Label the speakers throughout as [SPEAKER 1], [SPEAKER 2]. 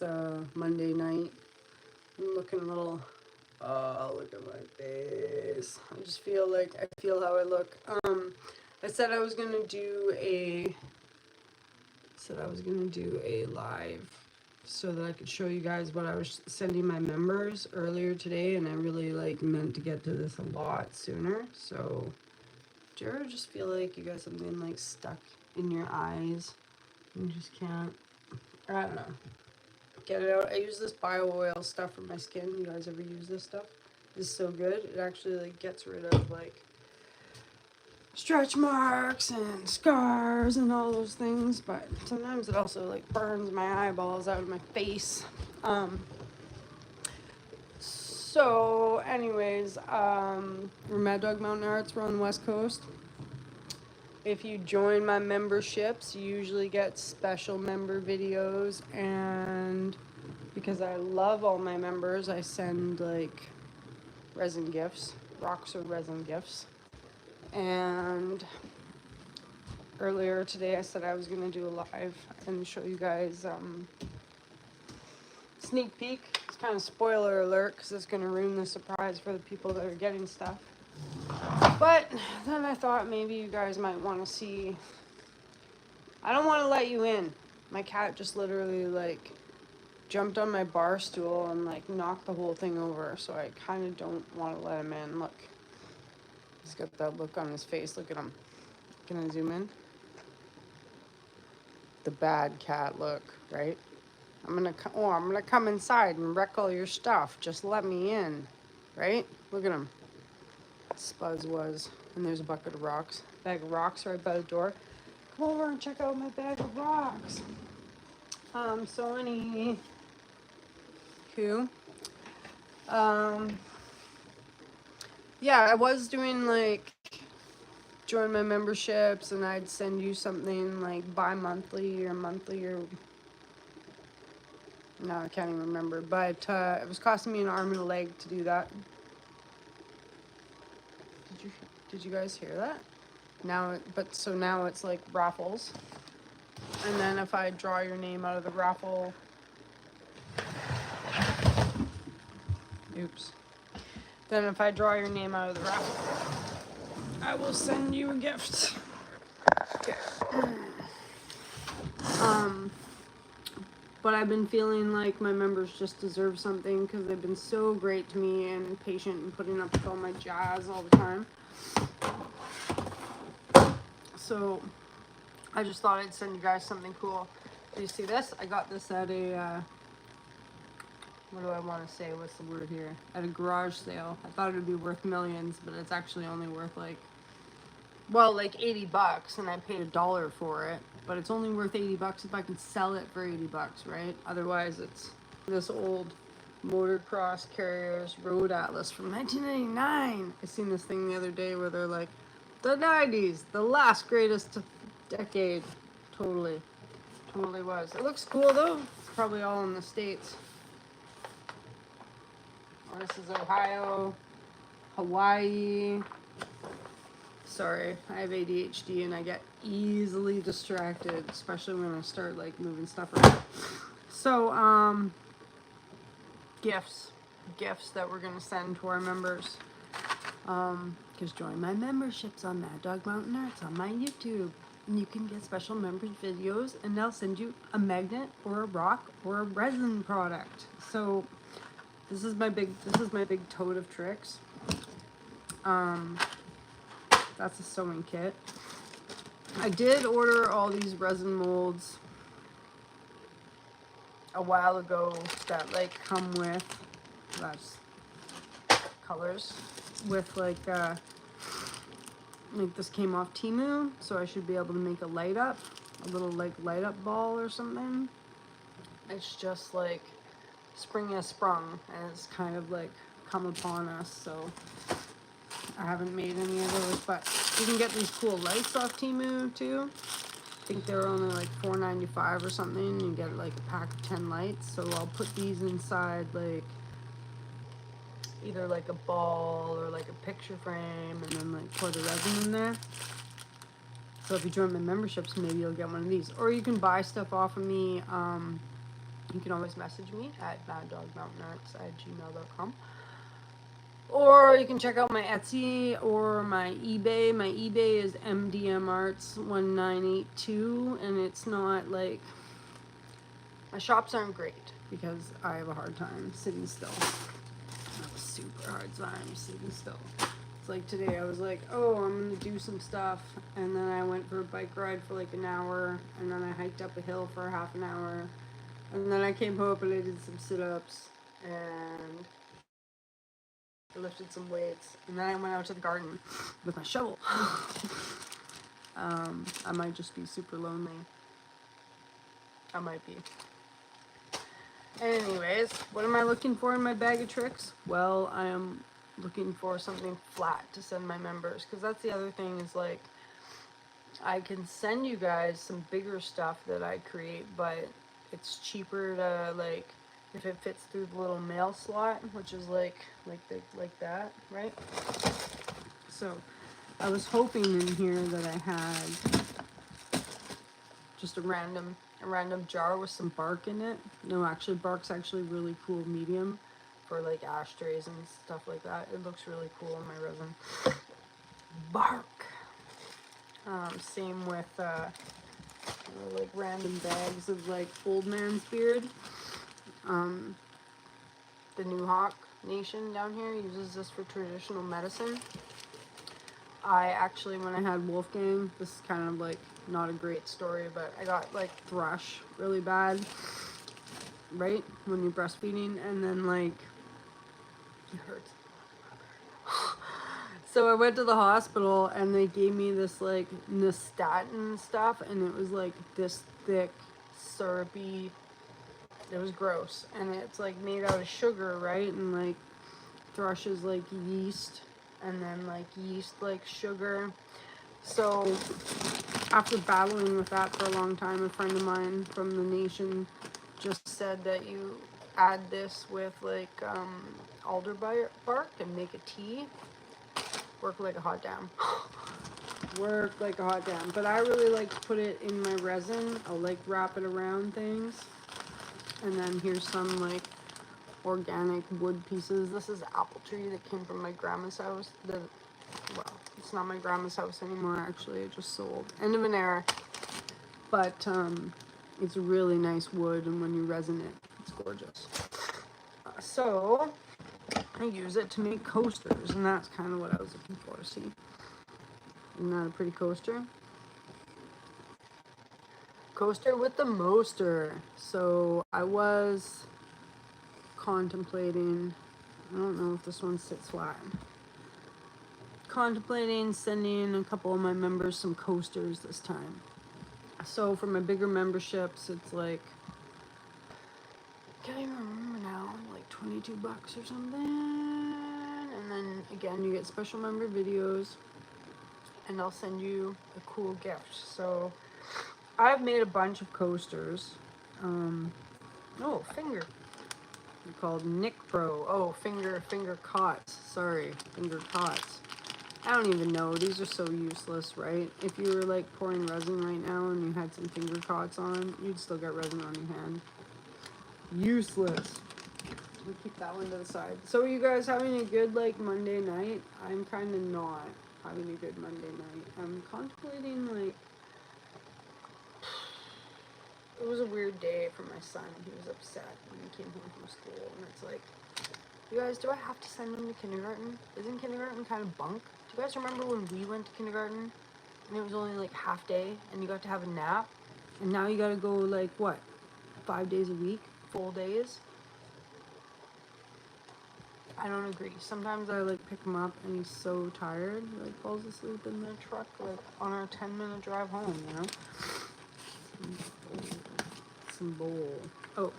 [SPEAKER 1] It's Monday night. I'm looking a little, oh, look at my face. I just feel like, I feel how I look. I said I was going to do a live so that I could show you guys what I was sending my members earlier today, and I really like meant to get to this a lot sooner. So do you ever just feel like you got something like stuck in your eyes and you just can't, I don't know, get it out? I use this bio oil stuff for my skin. You guys ever use this stuff? This is so good. It actually like gets rid of like stretch marks and scars and all those things, but sometimes it also like burns my eyeballs out of my face. So anyways, we're Maddogmountainarts. We're on the West Coast. If you join my memberships, you usually get special member videos, and because I love all my members, I send like resin gifts, rocks or resin gifts. And earlier today I said I was going to do a live and show you guys sneak peek. It's kind of spoiler alert because it's going to ruin the surprise for the people that are getting stuff. But then I thought maybe you guys might want to see. I don't want to let you in. My cat just literally like jumped on my bar stool and like knocked the whole thing over, so I kind of don't want to let him in. Look, he's got that look on his face. Look at him. Can I zoom in? The bad cat look, right? I'm gonna come inside and wreck all your stuff. Just let me in, right? Look at him. Spuzz was, and there's a bucket of rocks. Bag of rocks right by the door. Come over and check out my bag of rocks. So anywho, yeah, I was doing like join my memberships, and I'd send you something like bi-monthly or monthly or no, I can't even remember. But it was costing me an arm and a leg to do that. Did you guys hear that? Now it's like raffles, and then if I draw your name out of the raffle, oops. Then if I draw your name out of the raffle, I will send you a gift. Okay. But I've been feeling like my members just deserve something because they've been so great to me and patient and putting up with all my jazz all the time. So I just thought I'd send you guys something cool. Do you see this? I got this at a, what do I want to say? What's the word here? At a garage sale. I thought it would be worth millions, but it's actually only worth like, well, like $80, and I paid $1 for it. But it's only worth $80 if I can sell it for $80, right? Otherwise, it's this old motocross carriers road atlas from 1999. I seen this thing the other day where they're like, the 90s, the last greatest decade. Totally was. It looks cool though. It's probably all in the States. Oh, this is Ohio, Hawaii. Sorry, I have ADHD and I get easily distracted, especially when I start like moving stuff around. So, gifts that we're gonna send to our members. Because join my memberships on Maddogmountainarts on my YouTube, and you can get special members videos, and they'll send you a magnet or a rock or a resin product. So this is my big tote of tricks. That's a sewing kit. I did order all these resin molds a while ago that like come with, that's colors, with like this came off Temu, so I should be able to make a little like light up ball or something. It's just like spring has sprung, and it's kind of like come upon us, so I haven't made any of those, but you can get these cool lights off Temu too. I think they're only like $4.95 or something. You get like a pack of 10 lights. So I'll put these inside like either like a ball or like a picture frame, and then like pour the resin in there. So if you join my memberships, maybe you'll get one of these, or you can buy stuff off of me you can always message me at maddogmountainarts@gmail.com. Or you can check out my Etsy or my eBay. My eBay is mdmarts1982, and it's not like, my shops aren't great because I have a hard time sitting still. I have a super hard time sitting still. It's like today I was like, oh, I'm gonna do some stuff, and then I went for a bike ride for like an hour, and then I hiked up a hill for half an hour, and then I came home and I did some sit-ups, and I lifted some weights, and then I went out to the garden with my shovel. I might just be super lonely. I might be. Anyways, what am I looking for in my bag of tricks? Well, I am looking for something flat to send my members, because that's the other thing is like, I can send you guys some bigger stuff that I create, but it's cheaper to, like, if it fits through the little mail slot, which is like that, right? So I was hoping in here that I had just a random jar with some bark in it. No, actually, bark's actually really cool medium for like ashtrays and stuff like that. It looks really cool in my resin. Bark. Same with like random bags of like old man's beard. The New Hawk Nation down here uses this for traditional medicine. I actually, when I had Wolfgang, this is kind of like not a great story, but I got like thrush really bad, right? When you're breastfeeding, and then like, it hurts. So I went to the hospital and they gave me this like nystatin stuff, and it was like this thick, syrupy, it was gross, and it's like made out of sugar, right? And like thrush is like yeast, and then like yeast like sugar. So after battling with that for a long time, a friend of mine from the nation just said that you add this with like alder bark and make a tea. Work like a hot damn. Work like a hot damn. But I really like to put it in my resin. I'll like wrap it around things. And then here's some like organic wood pieces. This is apple tree that came from my grandma's house. Well, it's not my grandma's house anymore, actually. It just sold. End of an era. But it's a really nice wood, and when you resin it, it's gorgeous. So I use it to make coasters, and that's kind of what I was looking for. See? Isn't that a pretty coaster? Coaster with the moster. So I was contemplating, I don't know if this one sits flat, contemplating sending a couple of my members some coasters this time. So for my bigger memberships, it's like, can't even remember now, like $22 or something. And then again, you get special member videos, and I'll send you a cool gift. So I've made a bunch of coasters. Oh, finger. They're called Nick Pro. Oh, finger cots. Sorry, finger cots. I don't even know. These are so useless, right? If you were like pouring resin right now and you had some finger cots on, you'd still get resin on your hand. Useless. We'll keep that one to the side. So are you guys having a good like Monday night? I'm kind of not having a good Monday night. I'm contemplating like, it was a weird day for my son. He was upset when he came home from school, and it's like, you guys, do I have to send him to kindergarten? Isn't kindergarten kind of bunk? Do you guys remember when we went to kindergarten and it was only like half day and you got to have a nap, and now you got to go like what, 5 days a week, full days? I don't agree. Sometimes I like pick him up and he's so tired, he like falls asleep in the truck like on our 10-minute drive home, you know? Some bowl. Oh,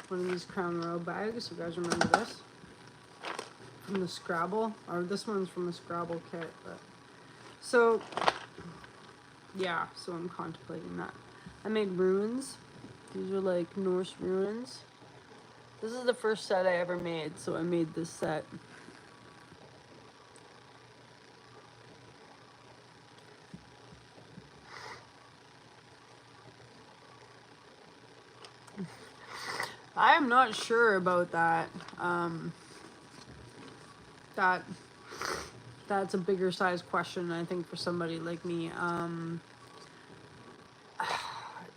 [SPEAKER 1] one of these Crown Royal bags. You guys remember this? From the Scrabble, or this one's from a Scrabble kit. But so yeah, so I'm contemplating that. I made runes. These are like Norse runes. This is the first set I ever made, so I made this set. I am not sure about that. That that's a bigger size question, I think, for somebody like me.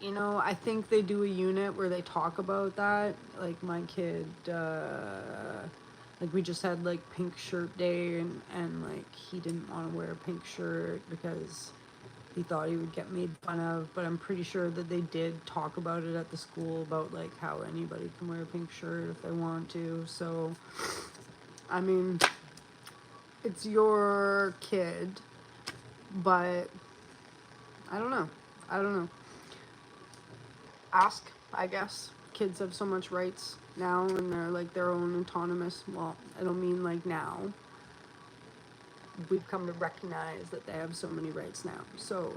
[SPEAKER 1] You know, I think they do a unit where they talk about that. Like my kid, like we just had like pink shirt day, and like he didn't want to wear a pink shirt because he thought he would get made fun of. But I'm pretty sure that they did talk about it at the school about like how anybody can wear a pink shirt if they want to. So, I mean, it's your kid, but I don't know. I don't know. Ask, I guess. Kids have so much rights now, and they're like their own autonomous. Well, I don't mean like now. We've come to recognize that they have so many rights now. So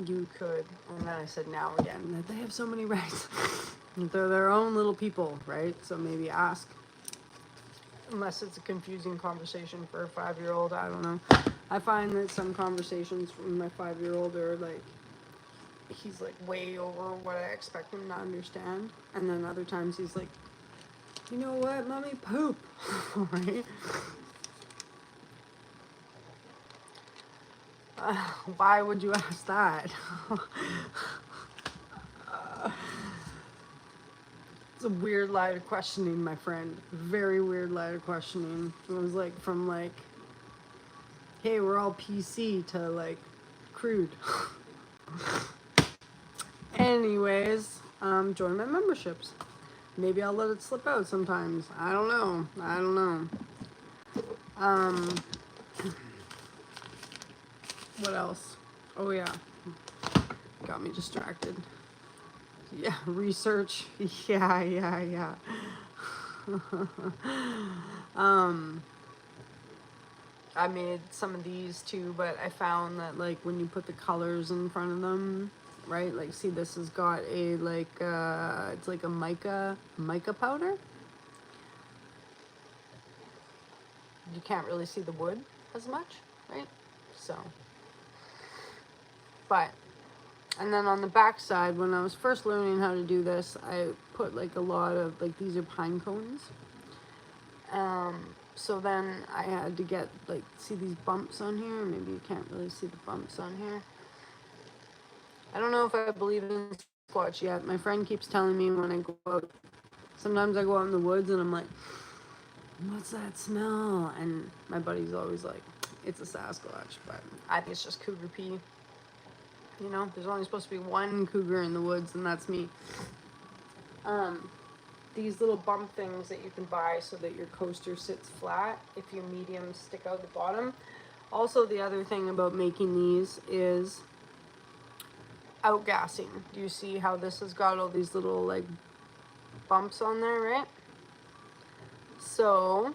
[SPEAKER 1] you could, and then I said now again, that they have so many rights. They're their own little people, right? So maybe ask. Unless it's a confusing conversation for a 5-year-old, I don't know. I find that some conversations from my 5-year-old are like, he's like way over what I expect him to understand. And then other times he's like, you know what, mommy, poop. Right? Why would you ask that? It's a weird line of questioning, my friend. Very weird line of questioning. It was like from like, hey, we're all PC to like crude. Anyways, join my memberships. Maybe I'll let it slip out sometimes. I don't know. I don't know. What else? Oh yeah. Got me distracted. Yeah, research. Yeah. I made some of these too, but I found that like when you put the colors in front of them, right? Like see, this has got a like it's like a mica powder. You can't really see the wood as much, right? So, but, and then on the back side, when I was first learning how to do this, I put like a lot of, like these are pine cones. So then I had to get, like, see these bumps on here? Maybe you can't really see the bumps on here. I don't know if I believe in Sasquatch yet. My friend keeps telling me when I go out, sometimes I go out in the woods and I'm like, what's that smell? And my buddy's always like, it's a Sasquatch, but I think it's just cougar pee. You know, there's only supposed to be one cougar in the woods, and that's me. These little bump things that you can buy so that your coaster sits flat if your mediums stick out the bottom. Also, the other thing about making these is outgassing. Do you see how this has got all these little like bumps on there, right? So,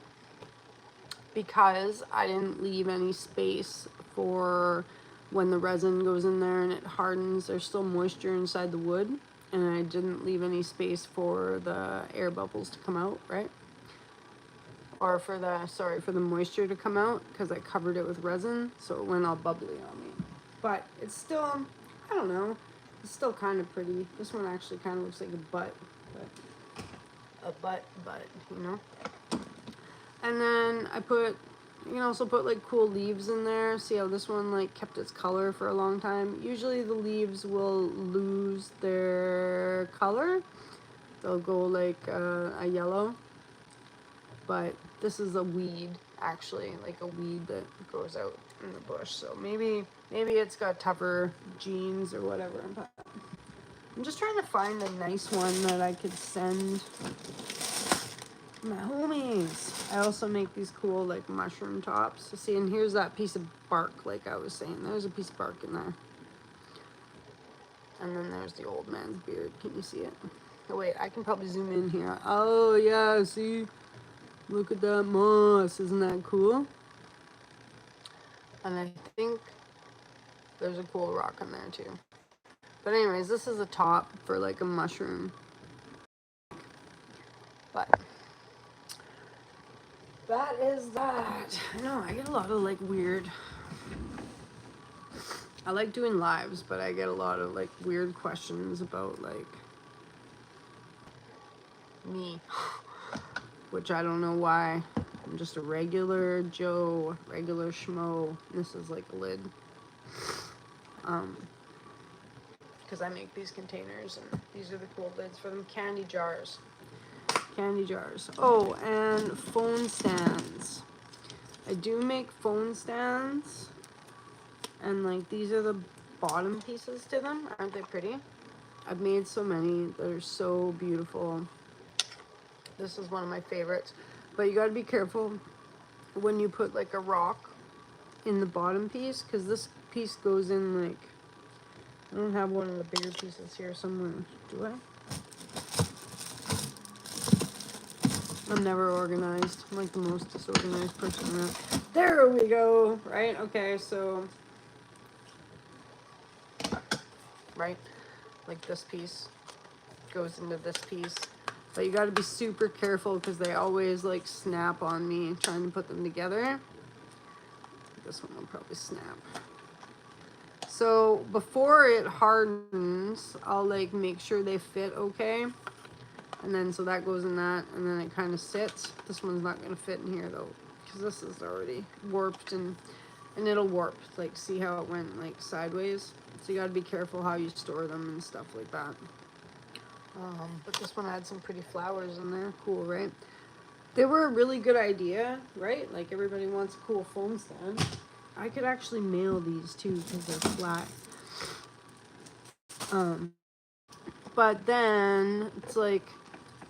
[SPEAKER 1] because I didn't leave any space for when the resin goes in there and it hardens, there's still moisture inside the wood, and I didn't leave any space for the air bubbles to come out, right? Or for the moisture to come out, because I covered it with resin, so it went all bubbly on me. But it's still, I don't know, it's still kind of pretty. This one actually kind of looks like a butt, you know? And then I put, you can also put like cool leaves in there. See how this one like kept its color for a long time? Usually the leaves will lose their color. They'll go like a yellow. But this is a weed, actually, like a weed that grows out in the bush. So maybe it's got tougher genes or whatever. But I'm just trying to find a nice one that I could send my homies. I also make these cool like mushroom tops. So see, and here's that piece of bark, like I was saying. There's a piece of bark in there. And then there's the old man's beard. Can you see it? Oh wait, I can probably zoom in here. Oh yeah, see? Look at that moss. Isn't that cool? And I think there's a cool rock in there too. But anyways, this is a top for like a mushroom. But that is that. I know, I get a lot of like weird, I like doing lives, but I get a lot of like weird questions about like me, which I don't know why. I'm just a regular Joe, regular schmo. This is like a lid. Because I make these containers, and these are the cool lids for them. Candy jars. Candy jars. Oh, and phone stands. I do make phone stands, and like these are the bottom pieces to them. Aren't they pretty? I've made so many that are so beautiful. This is one of my favorites, but you got to be careful when you put like a rock in the bottom piece, because this piece goes in like, I don't have one of the bigger pieces here somewhere, do I? I'm never organized. I'm like the most disorganized person around. There we go, right? Okay, so, right, like this piece goes into this piece. But you got to be super careful because they always like snap on me trying to put them together. This one will probably snap. So before it hardens, I'll like make sure they fit okay. And then so that goes in that, and then it kind of sits. This one's not going to fit in here though, because this is already warped, and it'll warp. Like, see how it went like sideways? So you got to be careful how you store them and stuff like that. But this one had some pretty flowers in there. Cool, right? They were a really good idea, right? Like, everybody wants a cool phone stand. I could actually mail these too because they're flat. But then it's like,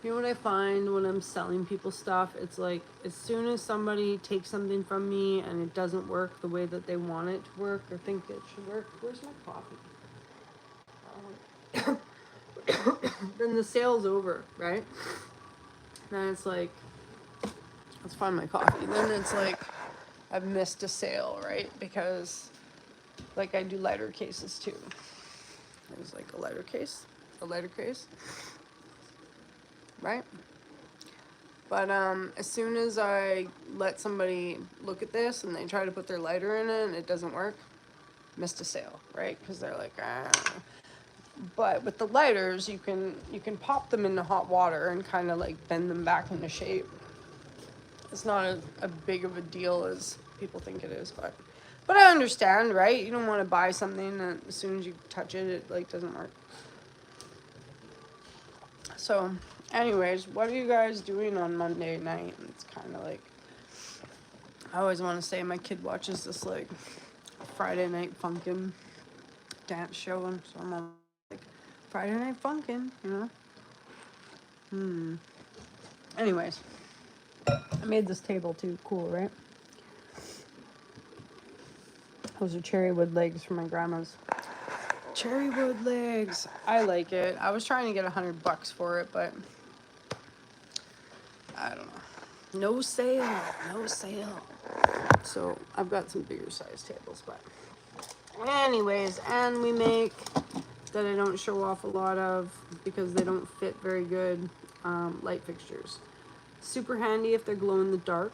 [SPEAKER 1] you know what I find when I'm selling people stuff? It's like, as soon as somebody takes something from me and it doesn't work the way that they want it to work or think it should work, where's my coffee? Then the sale's over, right? Then it's like, let's find my coffee. Then it's like, I've missed a sale, right? Because, like, I do lighter cases too. There's like a lighter case, right? But as soon as I let somebody look at this and they try to put their lighter in it and it doesn't work, missed a sale, right? Because they're like, ah. But with the lighters, you can pop them into hot water and kind of like bend them back into shape. It's not a big of a deal as people think it is, but I understand, right? You don't want to buy something that as soon as you touch it, it like doesn't work. So, anyways, what are you guys doing on Monday night? It's kind of like, I always want to say my kid watches this like Friday Night Funkin' dance show, and so I'm on like Friday Night Funkin', you know? Anyways, I made this table too. Cool, right? Those are cherry wood legs from my grandma's. Cherry wood legs. I like it. I was trying to get $100 for it, but I don't know. No sale. No sale. So I've got some bigger size tables, but anyways, and we make that I don't show off a lot of because they don't fit very good, light fixtures. Super handy if they're glow in the dark,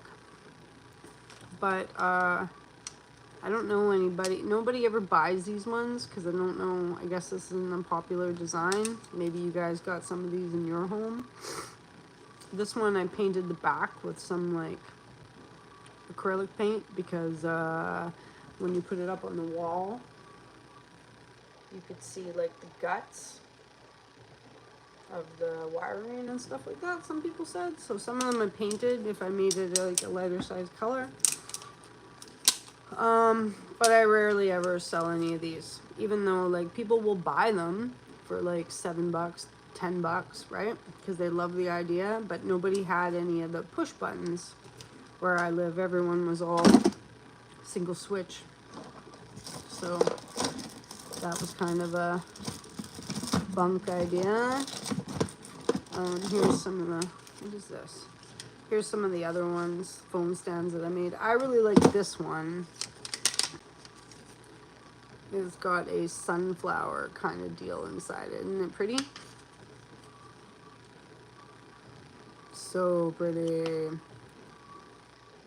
[SPEAKER 1] but I don't know nobody ever buys these ones because I don't know, I guess this is an unpopular design. Maybe you guys got some of these in your home. This one I painted the back with some like acrylic paint because when you put it up on the wall, you could see like the guts of the wiring and stuff like that, some people said. So some of them I painted if I made it like a lighter size color. But I rarely ever sell any of these, even though like people will buy them for like $7, $10, right? Because they love the idea, but nobody had any of the push buttons where I live. Everyone was all single switch. So that was kind of a bunk idea. Here's some of the, what is this? Here's some of the other ones, phone stands that I made. I really like this one. It's got a sunflower kind of deal inside it. Isn't it pretty? So pretty.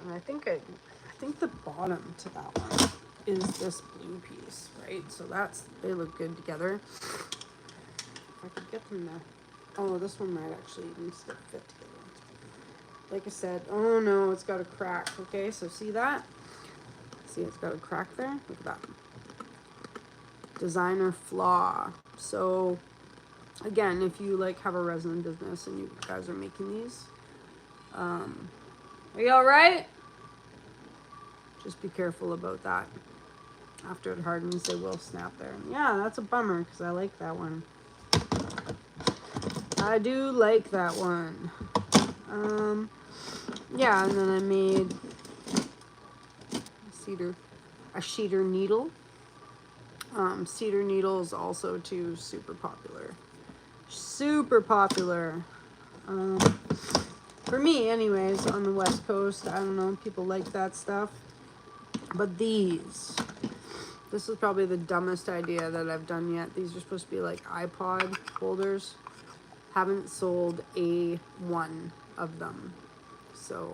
[SPEAKER 1] And I think the bottom to that one is this blue piece, right? So they look good together. If I could get them to Oh, this one might actually even still fit together. Like I said, oh no, it's got a crack. Okay, so see that? See, it's got a crack there. Look at that. Designer flaw. So again, if you like have a resin business and you guys are making these, are you all right? Just be careful about that. After it hardens, they will snap there. Yeah, that's a bummer because I like that one. I do like that one. Yeah, and then I made a cedar needle. Cedar needles also too super popular. Super popular. For me anyways, on the West Coast, I don't know, people like that stuff. But this is probably the dumbest idea that I've done yet. These are supposed to be like iPod holders. Haven't sold a one of them. So